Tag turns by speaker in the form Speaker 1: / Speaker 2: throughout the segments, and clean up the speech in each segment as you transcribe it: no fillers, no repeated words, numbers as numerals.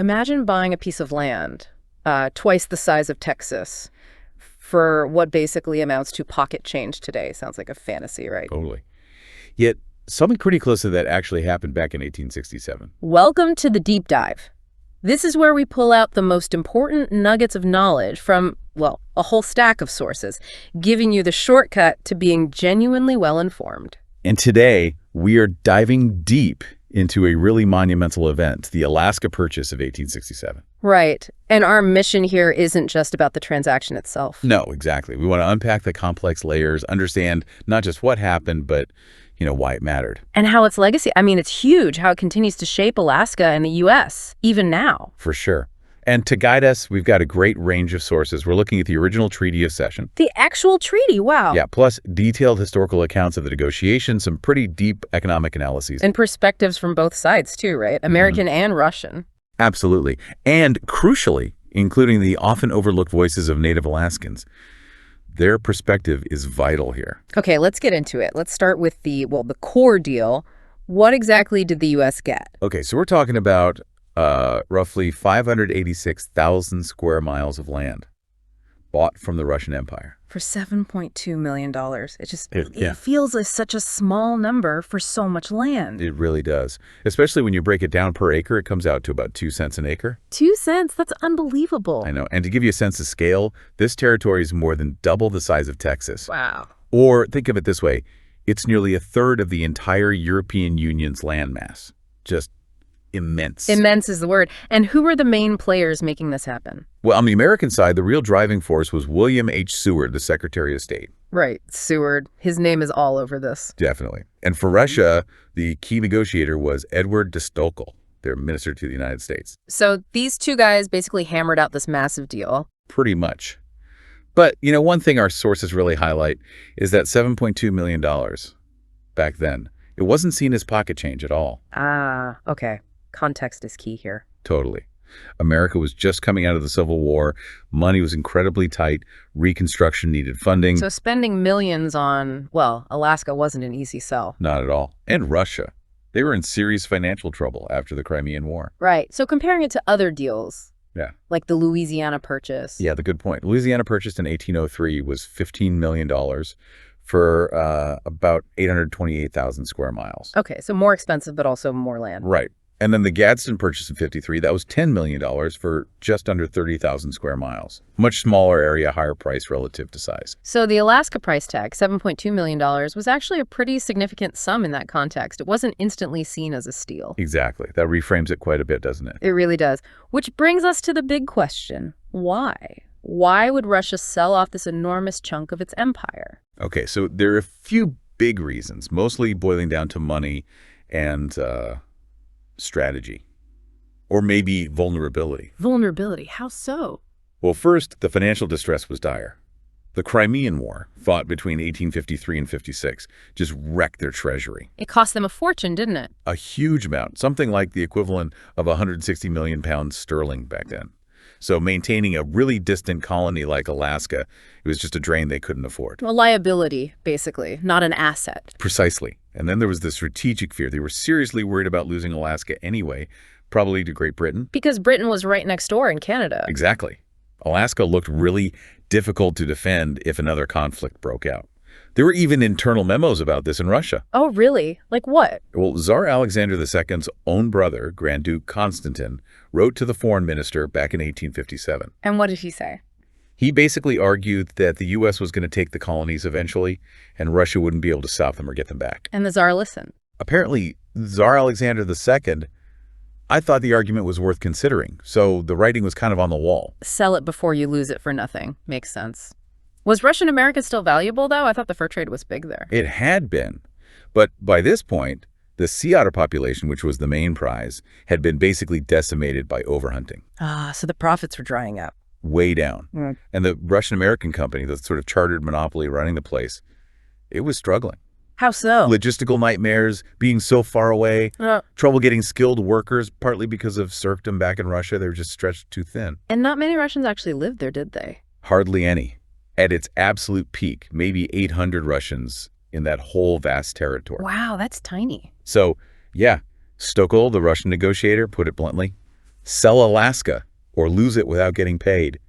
Speaker 1: Imagine buying a piece of land, twice the size of Texas, for what basically amounts to pocket change today. Sounds like a fantasy, right?
Speaker 2: Totally. Yet, something pretty close to that actually happened back in 1867.
Speaker 1: Welcome to the deep dive. This is where we pull out the most important nuggets of knowledge from, well, a whole stack of sources, giving you the shortcut to being genuinely well-informed.
Speaker 2: And today, we are diving deep into a really monumental event, the Alaska Purchase of 1867.
Speaker 1: Right. And our mission here isn't just about the transaction itself.
Speaker 2: No, exactly. We want to unpack the complex layers, understand not just what happened, but, why it mattered.
Speaker 1: And how its legacy, it's huge, how it continues to shape Alaska and the U.S., even now.
Speaker 2: For sure. And to guide us, we've got a great range of sources. We're looking at the original Treaty of Cession.
Speaker 1: The actual treaty, wow.
Speaker 2: Yeah, plus detailed historical accounts of the negotiations, some pretty deep economic analyses.
Speaker 1: And perspectives from both sides, too, right? American and Russian.
Speaker 2: Absolutely. And crucially, including the often overlooked voices of Native Alaskans. Their perspective is vital here.
Speaker 1: Okay, let's get into it. Let's start with the core deal. What exactly did the U.S. get?
Speaker 2: Okay, so we're talking about roughly 586,000 square miles of land bought from the Russian Empire.
Speaker 1: For $7.2 million. It feels like such a small number for so much land.
Speaker 2: It really does. Especially when you break it down per acre, it comes out to about 2 cents an acre.
Speaker 1: 2 cents? That's unbelievable.
Speaker 2: I know. And to give you a sense of scale, this territory is more than double the size of Texas.
Speaker 1: Wow.
Speaker 2: Or think of it this way. It's nearly a third of the entire European Union's landmass. Just immense.
Speaker 1: Immense is the word. And who were the main players making this happen?
Speaker 2: Well, on the American side, the real driving force was William H. Seward, the Secretary of State.
Speaker 1: Right, Seward. His name is all over this.
Speaker 2: Definitely. And for Russia, the key negotiator was Edward de Stockel, their minister to the United States.
Speaker 1: So these two guys basically hammered out this massive deal.
Speaker 2: Pretty much. But, one thing our sources really highlight is that $7.2 million back then, it wasn't seen as pocket change at all.
Speaker 1: Ah, okay. Context is key here.
Speaker 2: Totally. America was just coming out of the Civil War. Money was incredibly tight. Reconstruction needed funding.
Speaker 1: So spending millions on, Alaska wasn't an easy sell.
Speaker 2: Not at all. And Russia. They were in serious financial trouble after the Crimean War.
Speaker 1: Right. So comparing it to other deals.
Speaker 2: Yeah.
Speaker 1: Like the Louisiana Purchase.
Speaker 2: Yeah, the good point. Louisiana Purchase in 1803 was $15 million for about 828,000 square miles.
Speaker 1: Okay, so more expensive, but also more land.
Speaker 2: Right. And then the Gadsden Purchase in 53, that was $10 million for just under 30,000 square miles. Much smaller area, higher price relative to size.
Speaker 1: So the Alaska price tag, $7.2 million, was actually a pretty significant sum in that context. It wasn't instantly seen as a steal.
Speaker 2: Exactly. That reframes it quite a bit, doesn't it?
Speaker 1: It really does. Which brings us to the big question. Why? Why would Russia sell off this enormous chunk of its empire?
Speaker 2: Okay, so there are a few big reasons, mostly boiling down to money and strategy, or maybe vulnerability.
Speaker 1: Vulnerability? How so?
Speaker 2: Well, first, the financial distress was dire. The Crimean War, fought between 1853 and 56, just wrecked their treasury.
Speaker 1: It cost them a fortune, didn't it?
Speaker 2: A huge amount, something like the equivalent of 160 million pounds sterling back then. So maintaining a really distant colony like Alaska, it was just a drain they couldn't afford.
Speaker 1: A liability, basically, not an asset.
Speaker 2: Precisely. And then there was the strategic fear. They were seriously worried about losing Alaska anyway, probably to Great Britain.
Speaker 1: Because Britain was right next door in Canada.
Speaker 2: Exactly. Alaska looked really difficult to defend if another conflict broke out. There were even internal memos about this in Russia.
Speaker 1: Oh, really? Like what?
Speaker 2: Well, Tsar Alexander II's own brother, Grand Duke Constantine, wrote to the foreign minister back in 1857.
Speaker 1: And what did he say?
Speaker 2: He basically argued that the U.S. was going to take the colonies eventually, and Russia wouldn't be able to stop them or get them back.
Speaker 1: And the Tsar listened.
Speaker 2: Apparently, Tsar Alexander II, I thought the argument was worth considering, so the writing was kind of on the wall.
Speaker 1: Sell it before you lose it for nothing. Makes sense. Was Russian America still valuable, though? I thought the fur trade was big there.
Speaker 2: It had been. But by this point, the sea otter population, which was the main prize, had been basically decimated by overhunting.
Speaker 1: Ah, so the profits were drying up.
Speaker 2: Way down. And the Russian-American company, the sort of chartered monopoly running the place, it was struggling.
Speaker 1: How so?
Speaker 2: Logistical nightmares, being so far away, trouble getting skilled workers, partly because of serfdom back in Russia. They were just stretched too thin.
Speaker 1: And not many Russians actually lived there, did they?
Speaker 2: Hardly any. At its absolute peak, maybe 800 Russians in that whole vast territory.
Speaker 1: Wow, that's tiny.
Speaker 2: So, yeah, Stockel, the Russian negotiator, put it bluntly, Sell Alaska or lose it without getting paid.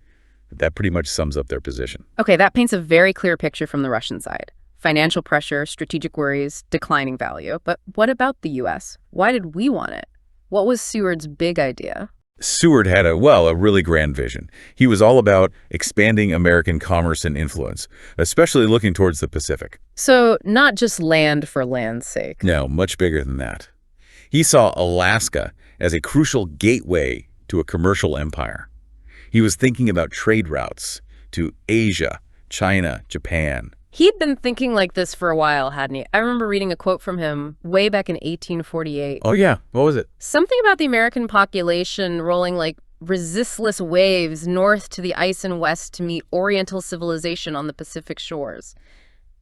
Speaker 2: That pretty much sums up their position.
Speaker 1: Okay, that paints a very clear picture from the Russian side. Financial pressure, strategic worries, declining value. But what about the U.S.? Why did we want it? What was Seward's big idea?
Speaker 2: Seward had a really grand vision. He was all about expanding American commerce and influence, especially looking towards the Pacific.
Speaker 1: So not just land for land's sake.
Speaker 2: No, much bigger than that. He saw Alaska as a crucial gateway to a commercial empire. He was thinking about trade routes to Asia, China, Japan.
Speaker 1: He'd been thinking like this for a while, hadn't he? I remember reading a quote from him way back in 1848.
Speaker 2: Oh, yeah. What was it?
Speaker 1: Something about the American population rolling like resistless waves north to the ice and west to meet Oriental civilization on the Pacific shores.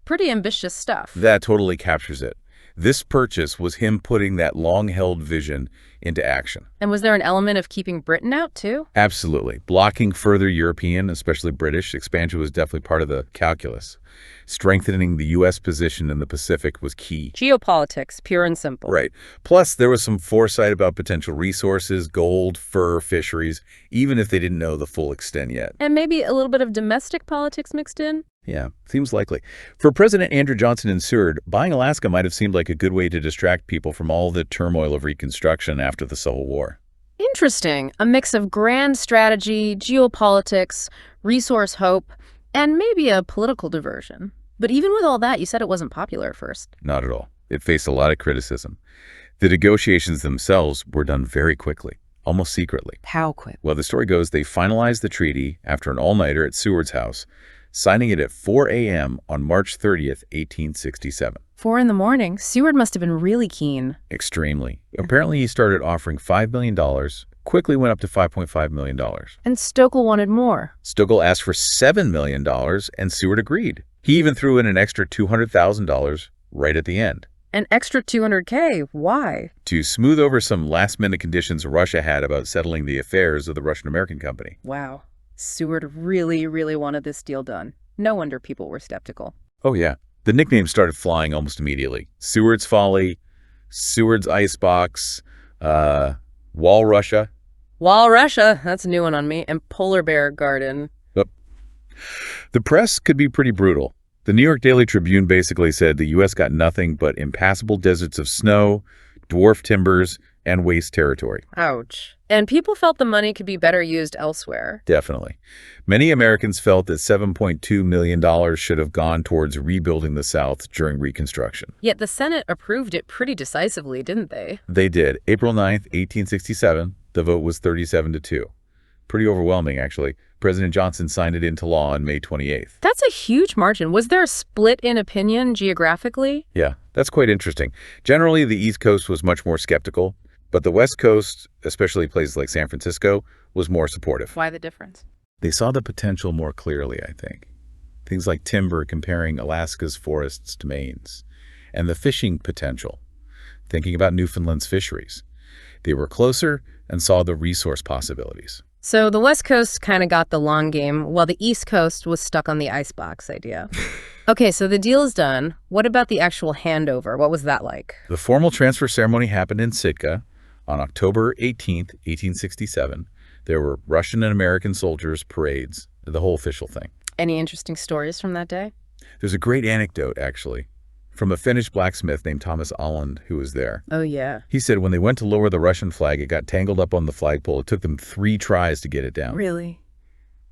Speaker 1: Pretty ambitious stuff.
Speaker 2: That totally captures it. This purchase was him putting that long-held vision into action.
Speaker 1: And was there an element of keeping Britain out, too?
Speaker 2: Absolutely. Blocking further European, especially British, expansion was definitely part of the calculus. Strengthening the U.S. position in the Pacific was key.
Speaker 1: Geopolitics, pure and simple.
Speaker 2: Right. Plus, there was some foresight about potential resources, gold, fur, fisheries, even if they didn't know the full extent yet.
Speaker 1: And maybe a little bit of domestic politics mixed in?
Speaker 2: Yeah, seems likely. For President Andrew Johnson and Seward, buying Alaska might have seemed like a good way to distract people from all the turmoil of Reconstruction after the Civil War.
Speaker 1: Interesting. A mix of grand strategy, geopolitics, resource hope, and maybe a political diversion. But even with all that, you said it wasn't popular at first.
Speaker 2: Not at all. It faced a lot of criticism. The negotiations themselves were done very quickly, almost secretly.
Speaker 1: How quick?
Speaker 2: Well, the story goes they finalized the treaty after an all-nighter at Seward's house, signing it at 4 a.m. on March 30th, 1867.
Speaker 1: 4 in the morning. Seward must have been really keen.
Speaker 2: Extremely. Apparently, he started offering $5 million, quickly went up to $5.5 million.
Speaker 1: And Stokel wanted more.
Speaker 2: Stokel asked for $7 million, and Seward agreed. He even threw in an extra $200,000 right at the end.
Speaker 1: An extra $200K? Why?
Speaker 2: To smooth over some last-minute conditions Russia had about settling the affairs of the Russian-American company.
Speaker 1: Wow. Seward really, really wanted this deal done. No wonder people were skeptical.
Speaker 2: Oh, yeah. The nicknames started flying almost immediately. Seward's Folly, Seward's Icebox, Wall Russia.
Speaker 1: Wall Russia, that's a new one on me, and Polar Bear Garden.
Speaker 2: Yep. The press could be pretty brutal. The New York Daily Tribune basically said the U.S. got nothing but impassable deserts of snow, dwarf timbers, and waste territory.
Speaker 1: Ouch. And people felt the money could be better used elsewhere.
Speaker 2: Definitely. Many Americans felt that $7.2 million should have gone towards rebuilding the South during Reconstruction.
Speaker 1: Yet the Senate approved it pretty decisively, didn't they?
Speaker 2: They did. April 9th, 1867, the vote was 37-2. Pretty overwhelming, actually. President Johnson signed it into law on May 28th.
Speaker 1: That's a huge margin. Was there a split in opinion geographically?
Speaker 2: Yeah, that's quite interesting. Generally, the East Coast was much more skeptical, but the West Coast, especially places like San Francisco, was more supportive.
Speaker 1: Why the difference?
Speaker 2: They saw the potential more clearly, I think. Things like timber comparing Alaska's forests to Maine's, and the fishing potential, thinking about Newfoundland's fisheries. They were closer and saw the resource possibilities.
Speaker 1: So the West Coast kind of got the long game, while the East Coast was stuck on the icebox idea. Okay, so the deal is done. What about the actual handover? What was that like?
Speaker 2: The formal transfer ceremony happened in Sitka on October 18th, 1867. There were Russian and American soldiers, parades, the whole official thing.
Speaker 1: Any interesting stories from that day?
Speaker 2: There's a great anecdote, actually, from a Finnish blacksmith named Thomas Alland who was there.
Speaker 1: Oh, yeah.
Speaker 2: He said when they went to lower the Russian flag, it got tangled up on the flagpole. It took them 3 tries to get it down.
Speaker 1: Really?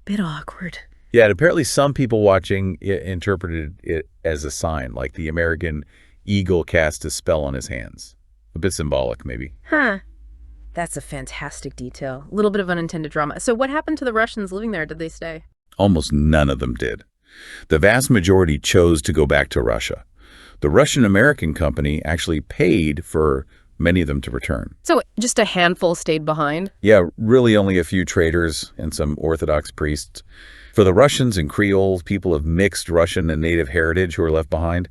Speaker 1: Bit awkward.
Speaker 2: Yeah, and apparently some people watching it interpreted it as a sign, like the American eagle cast a spell on his hands. A bit symbolic, maybe.
Speaker 1: Huh. That's a fantastic detail. A little bit of unintended drama. So what happened to the Russians living there? Did they stay?
Speaker 2: Almost none of them did. The vast majority chose to go back to Russia. The Russian-American company actually paid for many of them to return.
Speaker 1: So just a handful stayed behind?
Speaker 2: Yeah, really only a few traders and some Orthodox priests. For the Russians and Creoles, people of mixed Russian and native heritage who were left behind,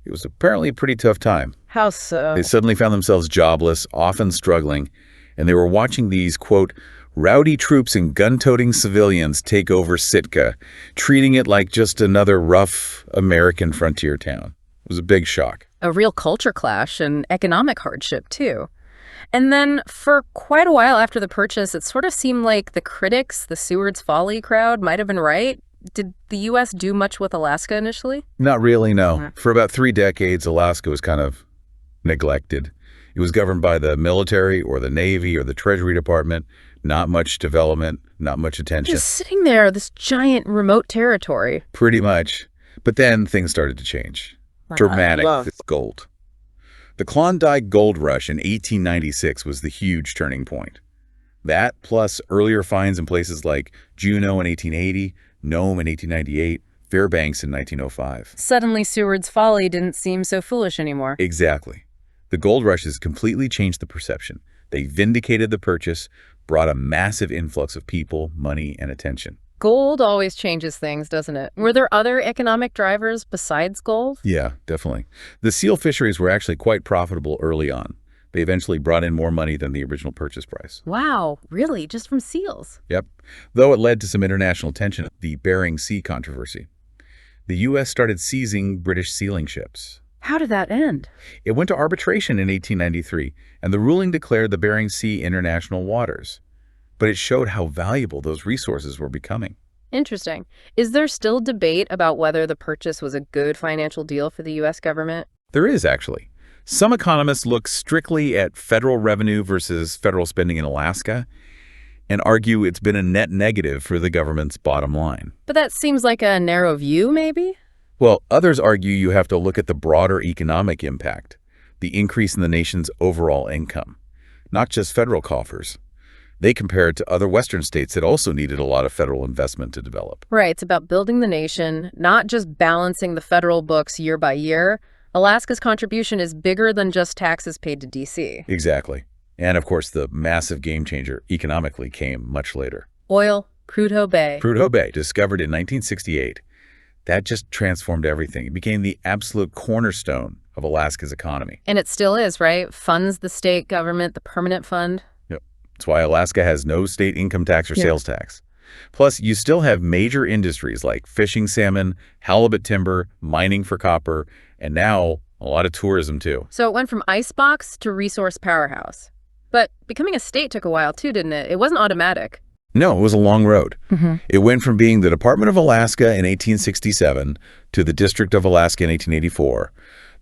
Speaker 2: it was apparently a pretty tough time.
Speaker 1: How so?
Speaker 2: They suddenly found themselves jobless, often struggling, and they were watching these, quote, rowdy troops and gun-toting civilians take over Sitka, treating it like just another rough American frontier town. It was a big shock.
Speaker 1: A real culture clash and economic hardship, too. And then for quite a while after the purchase, it sort of seemed like the critics, the Seward's Folly crowd, might have been right. Did the U.S. do much with Alaska initially?
Speaker 2: Not really, no. For about 3 decades, Alaska was kind of neglected. It was governed by the military or the Navy or the Treasury Department. Not much development, not much attention.
Speaker 1: Just sitting there, this giant remote territory.
Speaker 2: Pretty much. But then things started to change. Dramatic with gold. The Klondike Gold Rush in 1896 was the huge turning point. That, plus earlier finds in places like Juneau in 1880, Nome in 1898, Fairbanks in 1905.
Speaker 1: Suddenly, Seward's Folly didn't seem so foolish anymore.
Speaker 2: Exactly. The gold rushes completely changed the perception. They vindicated the purchase, brought a massive influx of people, money, and attention.
Speaker 1: Gold always changes things, doesn't it? Were there other economic drivers besides gold?
Speaker 2: Yeah, definitely. The seal fisheries were actually quite profitable early on. They eventually brought in more money than the original purchase price.
Speaker 1: Wow, really? Just from seals?
Speaker 2: Yep. Though it led to some international tension, the Bering Sea controversy. The U.S. started seizing British sealing ships.
Speaker 1: How did that end?
Speaker 2: It went to arbitration in 1893, and the ruling declared the Bering Sea international waters. But it showed how valuable those resources were becoming.
Speaker 1: Interesting. Is there still debate about whether the purchase was a good financial deal for the U.S. government?
Speaker 2: There is, actually. Some economists look strictly at federal revenue versus federal spending in Alaska and argue it's been a net negative for the government's bottom line.
Speaker 1: But that seems like a narrow view, maybe?
Speaker 2: Well, others argue you have to look at the broader economic impact, the increase in the nation's overall income, not just federal coffers. They compare it to other Western states that also needed a lot of federal investment to develop.
Speaker 1: Right, it's about building the nation, not just balancing the federal books year by year. Alaska's contribution is bigger than just taxes paid to D.C.
Speaker 2: Exactly. And of course, the massive game changer economically came much later.
Speaker 1: Oil, Prudhoe Bay.
Speaker 2: Prudhoe Bay, discovered in 1968. That just transformed everything. It became the absolute cornerstone of Alaska's economy.
Speaker 1: And it still is, right? Funds the state government, the permanent fund.
Speaker 2: Yep. That's why Alaska has no state income tax or sales tax. Plus, you still have major industries like fishing salmon, halibut timber, mining for copper, and now a lot of tourism too.
Speaker 1: So it went from icebox to resource powerhouse. But becoming a state took a while too, didn't it? It wasn't automatic.
Speaker 2: No, it was a long road. It went from being the Department of Alaska in 1867 to the District of Alaska in 1884,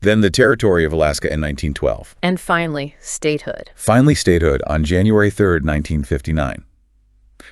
Speaker 2: then the Territory of Alaska in 1912.
Speaker 1: And finally, statehood.
Speaker 2: Finally statehood on January 3rd, 1959.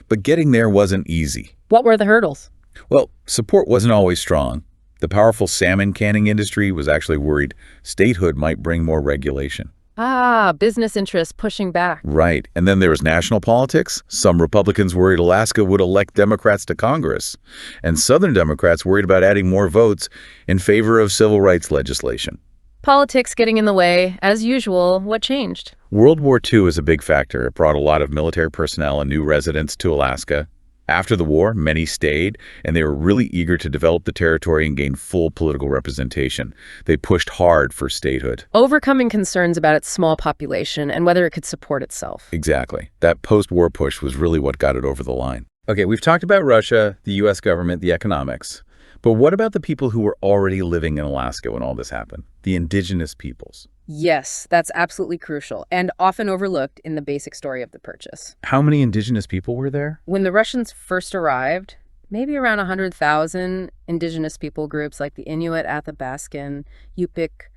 Speaker 2: But getting there wasn't easy.
Speaker 1: What were the hurdles?
Speaker 2: Well, support wasn't always strong. The powerful salmon canning industry was actually worried statehood might bring more regulation.
Speaker 1: Ah, business interests pushing back.
Speaker 2: Right. And then there was national politics. Some Republicans worried Alaska would elect Democrats to Congress. And Southern Democrats worried about adding more votes in favor of civil rights legislation.
Speaker 1: Politics getting in the way. As usual, what changed?
Speaker 2: World War II is a big factor. It brought a lot of military personnel and new residents to Alaska. After the war, many stayed, and they were really eager to develop the territory and gain full political representation. They pushed hard for statehood.
Speaker 1: Overcoming concerns about its small population and whether it could support itself.
Speaker 2: Exactly. That post-war push was really what got it over the line. Okay, we've talked about Russia, the U.S. government, the economics. But what about the people who were already living in Alaska when all this happened? The indigenous peoples.
Speaker 1: Yes, that's absolutely crucial and often overlooked in the basic story of the purchase.
Speaker 2: How many indigenous people were there?
Speaker 1: When the Russians first arrived, maybe around 100,000 indigenous people groups like the Inuit, Athabaskan, Yupik,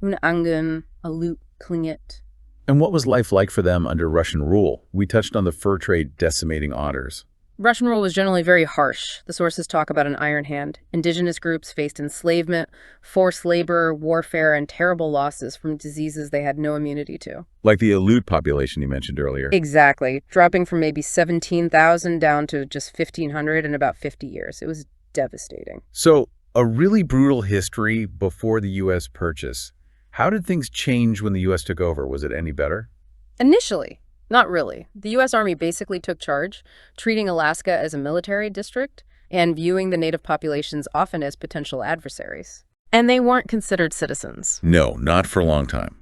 Speaker 1: Unangan, Aleut, Tlingit.
Speaker 2: And what was life like for them under Russian rule? We touched on the fur trade decimating otters.
Speaker 1: Russian rule was generally very harsh. The sources talk about an iron hand. Indigenous groups faced enslavement, forced labor, warfare, and terrible losses from diseases they had no immunity to.
Speaker 2: Like the Aleut population you mentioned earlier.
Speaker 1: Exactly. Dropping from maybe 17,000 down to just 1,500 in about 50 years. It was devastating.
Speaker 2: So, a really brutal history before the U.S. purchase. How did things change when the U.S. took over? Was it any better?
Speaker 1: Initially. Not really. The U.S. Army basically took charge, treating Alaska as a military district and viewing the native populations often as potential adversaries. And they weren't considered citizens.
Speaker 2: No, not for a long time.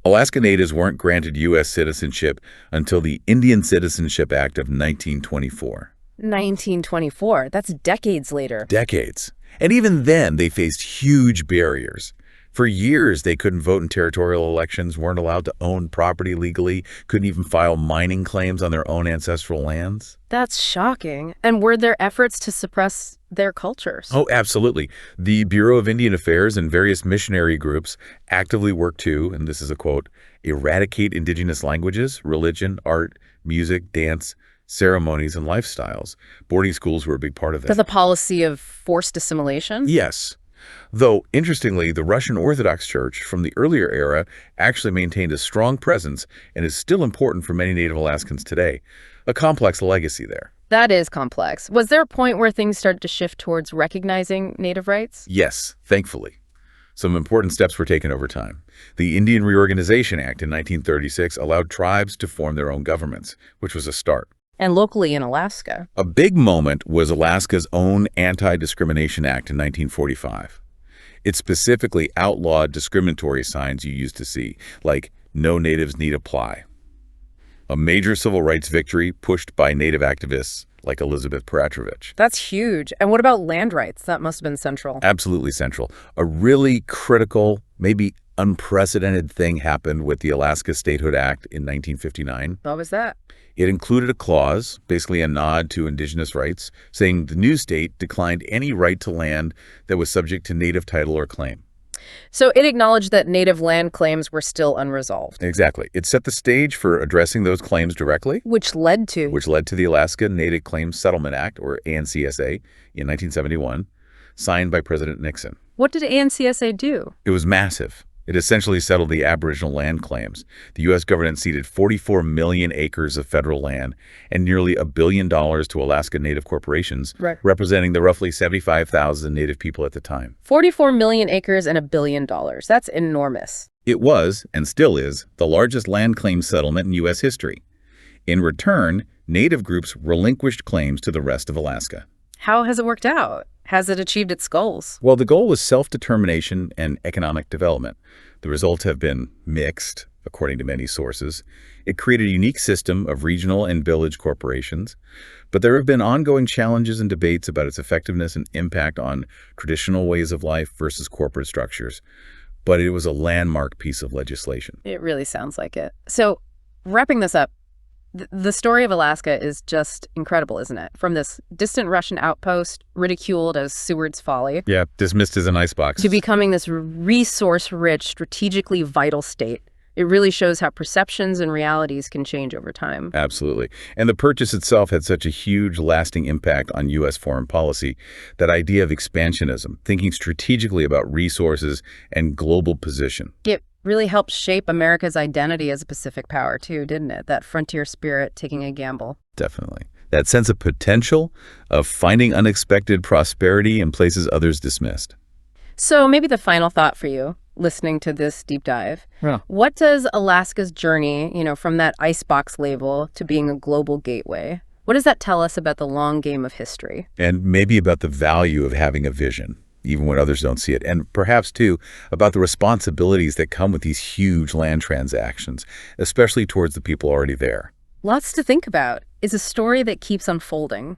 Speaker 2: Alaska natives weren't granted U.S. citizenship until the Indian Citizenship Act of 1924.
Speaker 1: 1924. That's decades later.
Speaker 2: Decades. And even then, they faced huge barriers. For years, they couldn't vote in territorial elections, weren't allowed to own property legally, couldn't even file mining claims on their own ancestral lands.
Speaker 1: That's shocking. And were there efforts to suppress their cultures?
Speaker 2: Oh, absolutely. The Bureau of Indian Affairs and various missionary groups actively worked to, and this is a quote, eradicate indigenous languages, religion, art, music, dance, ceremonies, and lifestyles. Boarding schools were a big part of that.
Speaker 1: That's a policy of forced assimilation?
Speaker 2: Yes. Though, interestingly, the Russian Orthodox Church from the earlier era actually maintained a strong presence and is still important for many Native Alaskans today. A complex legacy there.
Speaker 1: That is complex. Was there a point where things started to shift towards recognizing Native rights?
Speaker 2: Yes, thankfully. Some important steps were taken over time. The Indian Reorganization Act in 1936 allowed tribes to form their own governments, which was a start.
Speaker 1: And locally in Alaska.
Speaker 2: A big moment was Alaska's own Anti-Discrimination Act in 1945. It specifically outlawed discriminatory signs you used to see, like "No Natives Need Apply." A major civil rights victory pushed by Native activists like Elizabeth Peratrovich.
Speaker 1: That's huge. And what about land rights? That must have been central.
Speaker 2: Absolutely central. A really critical, maybe unprecedented thing happened with the Alaska Statehood Act in 1959.
Speaker 1: What was that?
Speaker 2: It included a clause, basically a nod to indigenous rights, saying the new state declined any right to land that was subject to native title or claim.
Speaker 1: So it acknowledged that Native land claims were still unresolved.
Speaker 2: Exactly. It set the stage for addressing those claims directly,
Speaker 1: Which led to
Speaker 2: the Alaska Native Claims Settlement Act, or ANCSA, in 1971, signed by President Nixon.
Speaker 1: What did ANCSA do?
Speaker 2: It was massive. It essentially settled the Aboriginal land claims. The U.S. government ceded 44 million acres of federal land and nearly $1 billion to Alaska Native corporations,
Speaker 1: Right.
Speaker 2: representing the roughly 75,000 Native people at the time.
Speaker 1: 44 million acres and $1 billion. That's enormous.
Speaker 2: It was, and still is, the largest land claim settlement in U.S. history. In return, Native groups relinquished claims to the rest of Alaska.
Speaker 1: How has it worked out? Has it achieved its goals?
Speaker 2: Well, the goal was self-determination and economic development. The results have been mixed, according to many sources. It created a unique system of regional and village corporations, but there have been ongoing challenges and debates about its effectiveness and impact on traditional ways of life versus corporate structures. But it was a landmark piece of legislation.
Speaker 1: It really sounds like it. So, wrapping this up, the story of Alaska is just incredible, isn't it? From this distant Russian outpost, ridiculed as Seward's folly,
Speaker 2: Yeah, dismissed as an icebox.
Speaker 1: to becoming this resource-rich, strategically vital state. It really shows how perceptions and realities can change over time.
Speaker 2: Absolutely. And the purchase itself had such a huge, lasting impact on U.S. foreign policy. That idea of expansionism, thinking strategically about resources and global position.
Speaker 1: It really helped shape America's identity as a Pacific power, too, didn't it? That frontier spirit taking a gamble.
Speaker 2: Definitely. That sense of potential, of finding unexpected prosperity in places others dismissed.
Speaker 1: So maybe the final thought for you, listening to this deep dive.
Speaker 2: Yeah.
Speaker 1: What does Alaska's journey, from that icebox label to being a global gateway, what does that tell us about the long game of history?
Speaker 2: And maybe about the value of having a vision, even when others don't see it. And perhaps, too, about the responsibilities that come with these huge land transactions, especially towards the people already there.
Speaker 1: Lots to think about. It's a story that keeps unfolding.